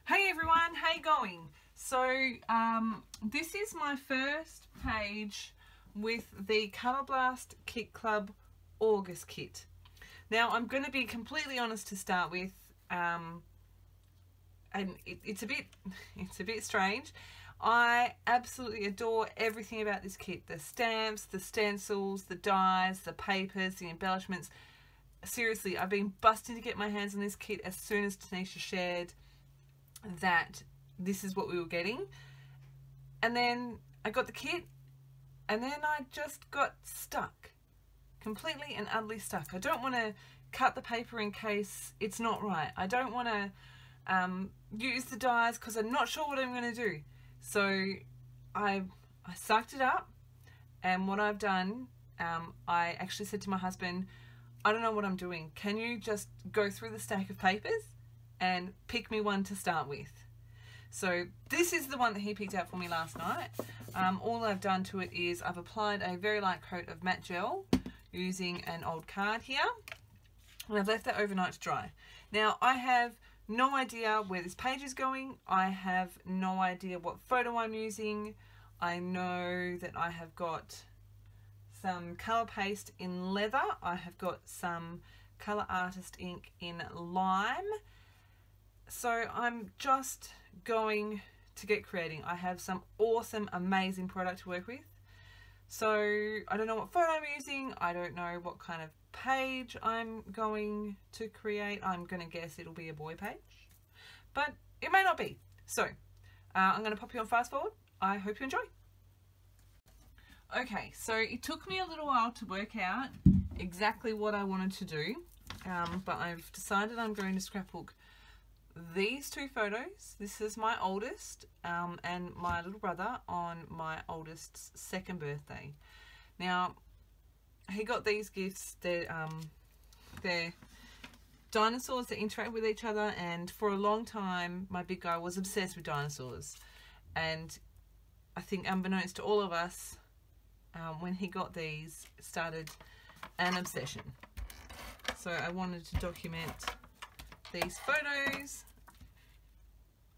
Hey everyone, how you going? So this is my first page with the Colour Blast Kit Club August kit. Now I'm going to be completely honest to start with, and it's a bit strange. I absolutely adore everything about this kit: the stamps, the stencils, the dies, the papers, the embellishments. Seriously, I've been busting to get my hands on this kit as soon as Tanisha shared that this is what we were getting. And then I got the kit, and then I just got stuck. Completely and utterly stuck. I don't want to cut the paper in case it's not right. I don't want to use the dies because I'm not sure what I'm going to do. So I sucked it up, and what I've done, I actually said to my husband, I don't know what I'm doing. Can you just go through the stack of papers and pick me one to start with? So this is the one that he picked out for me last night. All I've done to it is I've applied a very light coat of matte gel using an old card here, and I've left that overnight to dry. Now I have no idea where this page is going. I have no idea what photo I'm using. I know that I have got some colour paste in leather. I have got some Colour Artist ink in lime. So I'm just going to get creating. I have some awesome, amazing product to work with. So I don't know what photo I'm using. I don't know what kind of page I'm going to create. I'm going to guess it'll be a boy page, but it may not be. So I'm going to pop you on fast forward. I hope you enjoy. Okay, so it took me a little while to work out exactly what I wanted to do, but I've decided I'm going to scrapbook these two photos. This is my oldest and my little brother on my oldest's second birthday. Now, he got these gifts. They're dinosaurs that interact with each other, and for a long time my big guy was obsessed with dinosaurs, and I think unbeknownst to all of us, when he got these, it started an obsession. So I wanted to document these photos.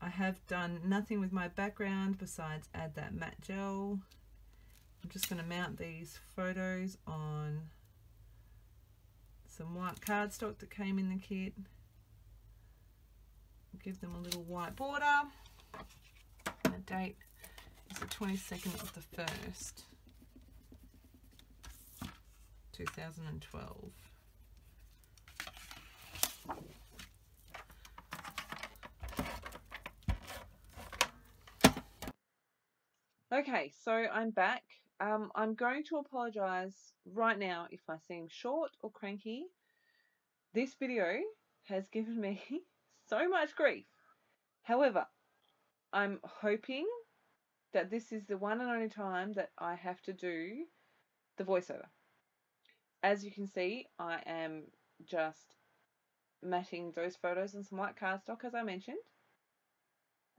I have done nothing with my background besides add that matte gel. I'm just going to mount these photos on some white cardstock that came in the kit. Give them a little white border. And the date is the 22nd of the 1st, 2012. Okay, so I'm back. I'm going to apologise right now if I seem short or cranky. This video has given me so much grief. However, I'm hoping that this is the one and only time that I have to do the voiceover. As you can see, I am just matting those photos on some white cardstock, as I mentioned.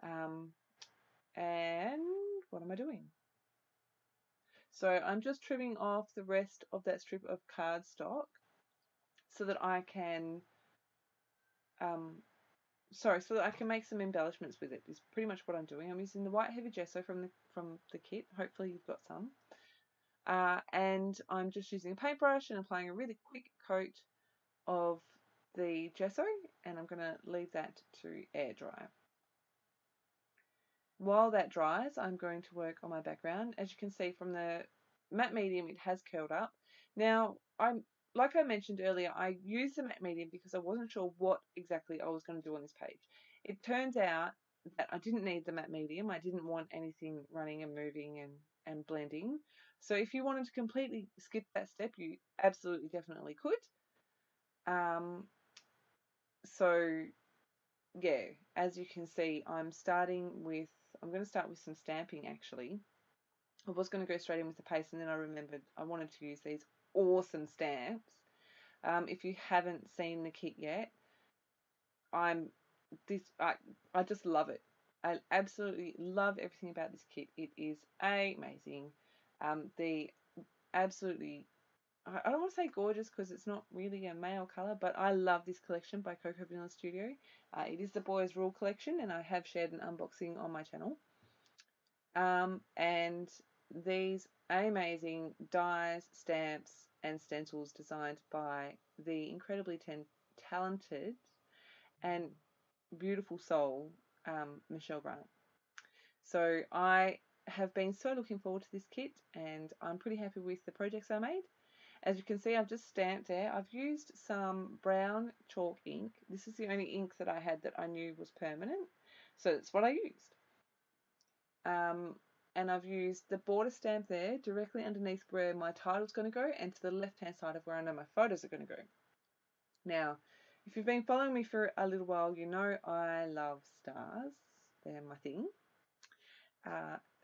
And what am I doing? So I'm just trimming off the rest of that strip of cardstock so that I can, so that I can make some embellishments with it. Is pretty much what I'm doing. I'm using the white heavy gesso from the kit. Hopefully you've got some. And I'm just using a paintbrush and applying a really quick coat of the gesso, and I'm going to leave that to air dry. While that dries, I'm going to work on my background. As you can see from the matte medium, it has curled up. Now, like I mentioned earlier, I used the matte medium because I wasn't sure what exactly I was going to do on this page. It turns out that I didn't need the matte medium. I didn't want anything running and moving and blending. So if you wanted to completely skip that step, you absolutely definitely could. So yeah, as you can see, I'm going to start with some stamping actually. I was going to go straight in with the paste, and then I remembered I wanted to use these awesome stamps. If you haven't seen the kit yet, I just love it. I absolutely love everything about this kit. It is amazing. The absolutely I don't want to say gorgeous because it's not really a male colour, but I love this collection by Coco Vanilla Studio. It is the Boys Rule collection, and I have shared an unboxing on my channel. And these amazing dies, stamps, and stencils designed by the incredibly talented and beautiful soul, Michelle Grant. So I have been so looking forward to this kit, and I'm pretty happy with the projects I made. As you can see, I've just stamped there. I've used some brown chalk ink. This is the only ink that I had that I knew was permanent, so that's what I used. And I've used the border stamp there directly underneath where my title's going to go, and to the left hand side of where I know my photos are going to go. Now, if you've been following me for a little while, you know I love stars. They're my thing.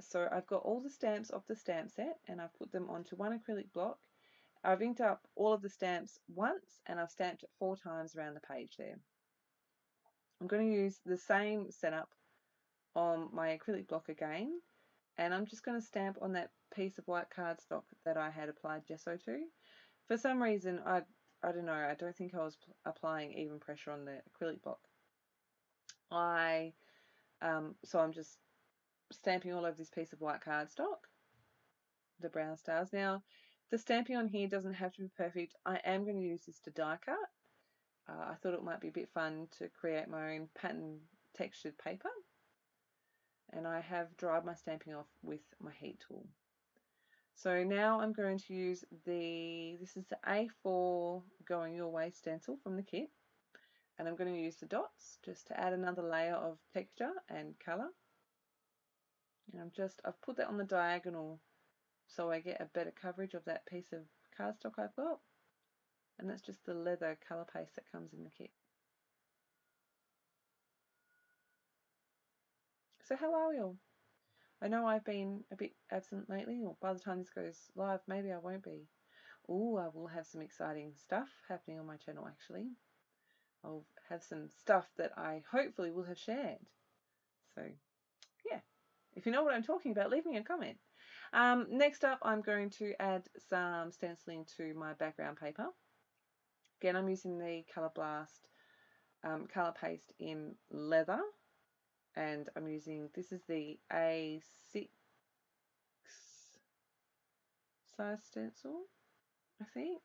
So I've got all the stamps of the stamp set, and I've put them onto one acrylic block. I've inked up all of the stamps once, and I've stamped it 4 times around the page there. I'm going to use the same setup on my acrylic block again, and I'm just going to stamp on that piece of white cardstock that I had applied gesso to. For some reason, I don't know, I don't think I was applying even pressure on the acrylic block. So I'm just stamping all over this piece of white cardstock, the brown stars. Now, the stamping on here doesn't have to be perfect. I am going to use this to die cut. I thought it might be a bit fun to create my own pattern textured paper. And I have dried my stamping off with my heat tool. So now I'm going to use this is the A4 Going Your Way stencil from the kit. And I'm going to use the dots just to add another layer of texture and colour. And I've put that on the diagonal so I get a better coverage of that piece of cardstock I've got. And that's just the leather colour paste that comes in the kit. So how are we all? I know I've been a bit absent lately, or by the time this goes live, maybe I won't be. Ooh, I will have some exciting stuff happening on my channel actually. I'll have some stuff that I hopefully will have shared. So, yeah. If you know what I'm talking about, leave me a comment. Next up, I'm going to add some stenciling to my background paper. Again, I'm using the Colour Blast colour paste in leather, and I'm using, this is the A6 size stencil, I think.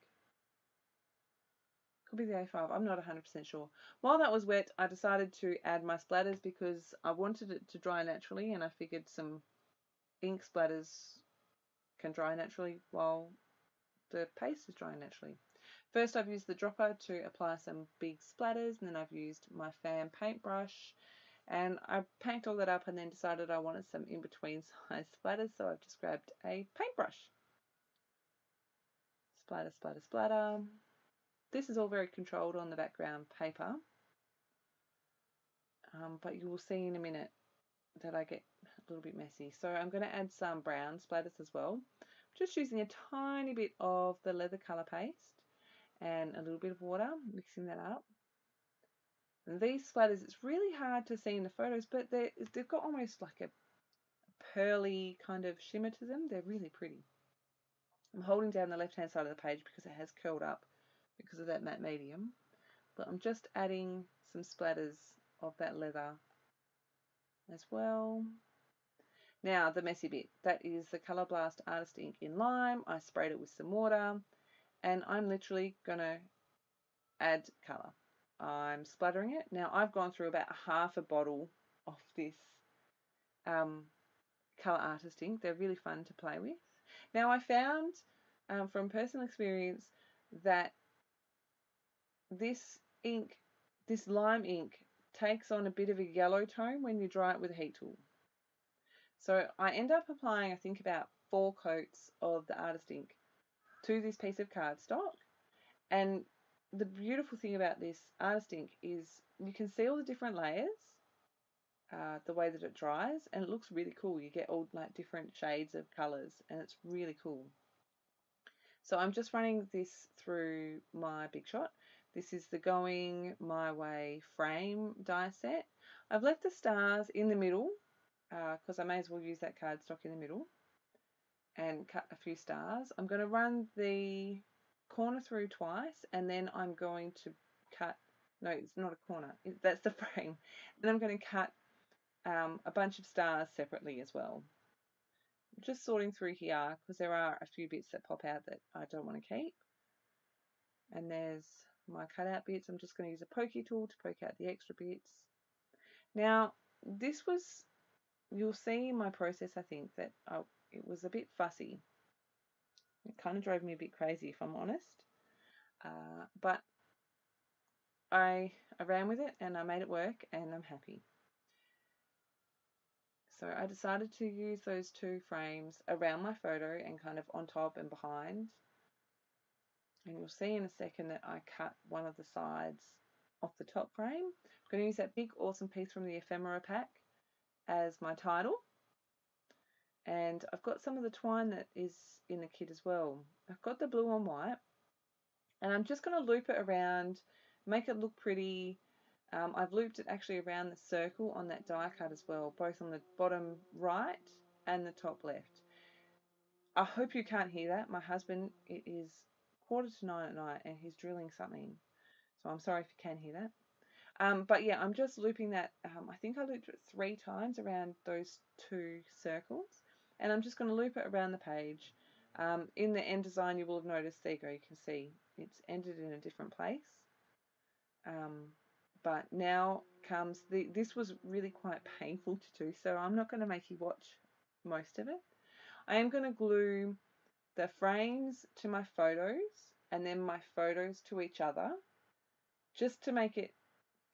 Could be the A5, I'm not 100% sure. While that was wet, I decided to add my splatters because I wanted it to dry naturally, and I figured some ink splatters can dry naturally while the paste is drying naturally. First, I've used the dropper to apply some big splatters, and then I've used my fan paintbrush, and I painted all that up and then decided I wanted some in-between size splatters, so I've just grabbed a paintbrush. Splatter, splatter, splatter. This is all very controlled on the background paper, but you will see in a minute that I get a little bit messy. So I'm going to add some brown splatters as well. Just using a tiny bit of the leather colour paste and a little bit of water, mixing that up. And these splatters, it's really hard to see in the photos, but they've got almost like a pearly kind of shimmer to them. They're really pretty. I'm holding down the left hand side of the page because it has curled up because of that matte medium. But I'm just adding some splatters of that leather as well. Now the messy bit, that is the Colour Blast Artist Ink in lime. I sprayed it with some water, and I'm literally going to add colour. I'm splattering it. Now I've gone through about half a bottle of this Colour Artist Ink. They're really fun to play with. Now I found from personal experience that this ink, this lime ink, takes on a bit of a yellow tone when you dry it with a heat tool. So I end up applying, I think, about 4 coats of the artist ink to this piece of cardstock. And the beautiful thing about this artist ink is you can see all the different layers, the way that it dries, and it looks really cool. You get all like different shades of colours, and it's really cool. So I'm just running this through my Big Shot. This is the Going My Way frame die set. I've left the stars in the middle because I may as well use that cardstock in the middle and cut a few stars. I'm going to run the corner through twice, and then I'm going to cut, no, it's not a corner, that's the frame. Then I'm going to cut a bunch of stars separately as well. Just sorting through here because there are a few bits that pop out that I don't want to keep. And there's my cutout bits. I'm just going to use a pokey tool to poke out the extra bits. Now, this was, you'll see in my process, I think, that it was a bit fussy. It kind of drove me a bit crazy, if I'm honest. But I ran with it and I made it work, and I'm happy. So I decided to use those two frames around my photo and kind of on top and behind. And you'll see in a second that I cut one of the sides off the top frame. I'm going to use that big awesome piece from the ephemera pack as my title. And I've got some of the twine that is in the kit as well. I've got the blue on white, and I'm just going to loop it around, make it look pretty. I've looped it actually around the circle on that die cut as well, both on the bottom right and the top left. I hope you can't hear that. My husband, it is 9:15 at night and he's drilling something. So I'm sorry if you can hear that. But yeah, I'm just looping that. I think I looped it 3 times around those 2 circles. And I'm just going to loop it around the page. In the end design, you will have noticed, there you go, you can see it's ended in a different place. But now comes this was really quite painful to do, so I'm not going to make you watch most of it. I am going to glue the frames to my photos and then my photos to each other, just to make it,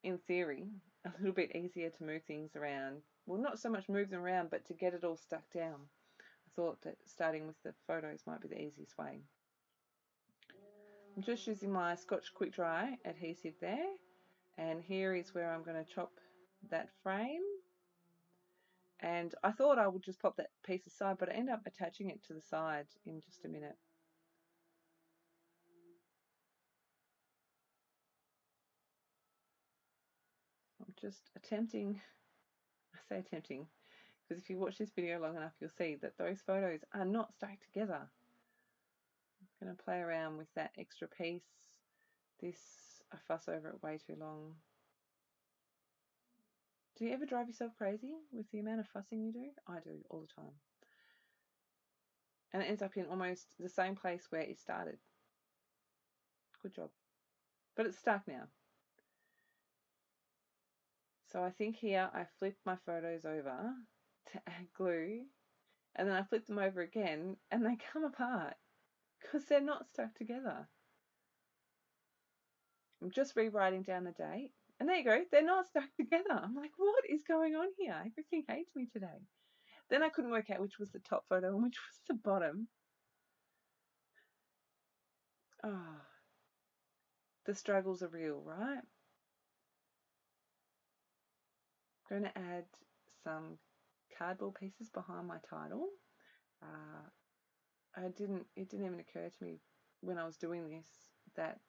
in theory, a little bit easier to move things around. Well, not so much move them around, but to get it all stuck down. I thought that starting with the photos might be the easiest way. I'm just using my Scotch Quick Dry adhesive there, and here is where I'm going to chop that frame. And I thought I would just pop that piece aside, but I end up attaching it to the side in just a minute. I'm just attempting, I say attempting, because if you watch this video long enough, you'll see that those photos are not stuck together. I'm going to play around with that extra piece. I fuss over it way too long. Do you ever drive yourself crazy with the amount of fussing you do? I do, all the time. And it ends up in almost the same place where it started. Good job. But it's stuck now. So I think here I flipped my photos over to add glue, and then I flip them over again and they come apart because they're not stuck together. I'm just rewriting down the date, and there you go, they're not stuck together. I'm like, what is going on here? Everything hates me today. Then I couldn't work out which was the top photo and which was the bottom. Oh, the struggles are real, right? I'm going to add some cardboard pieces behind my title. It didn't even occur to me when I was doing this that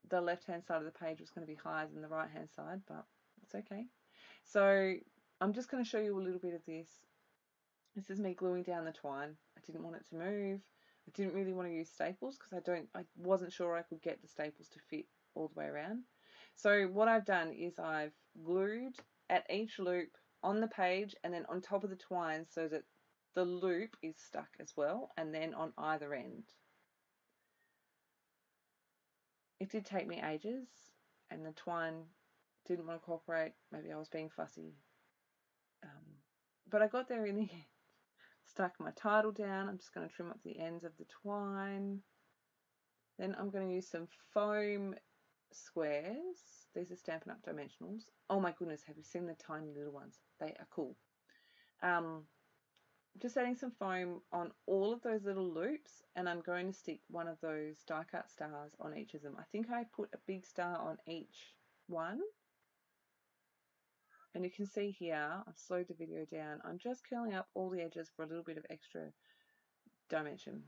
the left-hand side of the page was going to be higher than the right-hand side, but it's okay. So I'm just going to show you a little bit of this. This is me gluing down the twine. I didn't want it to move. I didn't really want to use staples because I wasn't sure I could get the staples to fit all the way around. So what I've done is I've glued at each loop on the page and then on top of the twine so that the loop is stuck as well, and then on either end. It did take me ages, and the twine didn't want to cooperate. Maybe I was being fussy. But I got there in the end. Stuck my title down. I'm just going to trim up the ends of the twine. Then I'm going to use some foam squares. These are Stampin' Up! Dimensionals. Oh my goodness, have you seen the tiny little ones? They are cool. Just adding some foam on all of those little loops, and I'm going to stick one of those die cut stars on each of them. I think I put a big star on each one. And you can see here, I've slowed the video down. I'm just curling up all the edges for a little bit of extra dimension.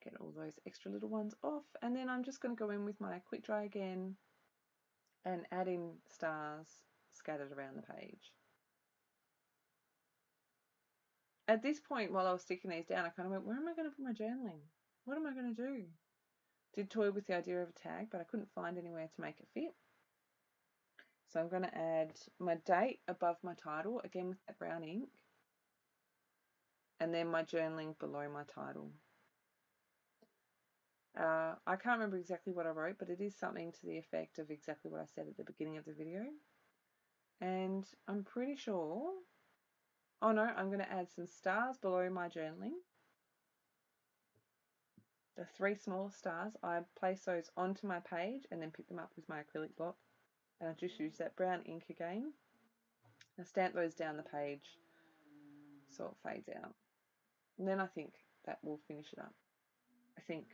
Get all those extra little ones off, and then I'm just going to go in with my quick dry again and add in stars scattered around the page. At this point, while I was sticking these down, I kind of went, where am I going to put my journaling? What am I going to do? Did toy with the idea of a tag, but I couldn't find anywhere to make it fit. So I'm going to add my date above my title, again with that brown ink, and then my journaling below my title. I can't remember exactly what I wrote, but it is something to the effect of exactly what I said at the beginning of the video. And I'm pretty sure, oh no, I'm going to add some stars below my journaling. The 3 small stars, I place those onto my page and then pick them up with my acrylic block. And I just use that brown ink again. I stamp those down the page so it fades out. And then I think that will finish it up. I think.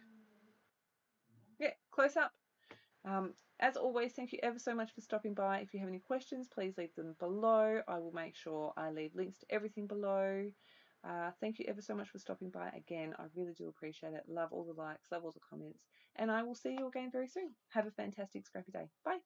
Yeah, close up. As always, thank you ever so much for stopping by. If you have any questions, please leave them below. I will make sure I leave links to everything below. Thank you ever so much for stopping by again. I really do appreciate it. Love all the likes, love all the comments. And I will see you again very soon. Have a fantastic scrappy day. Bye.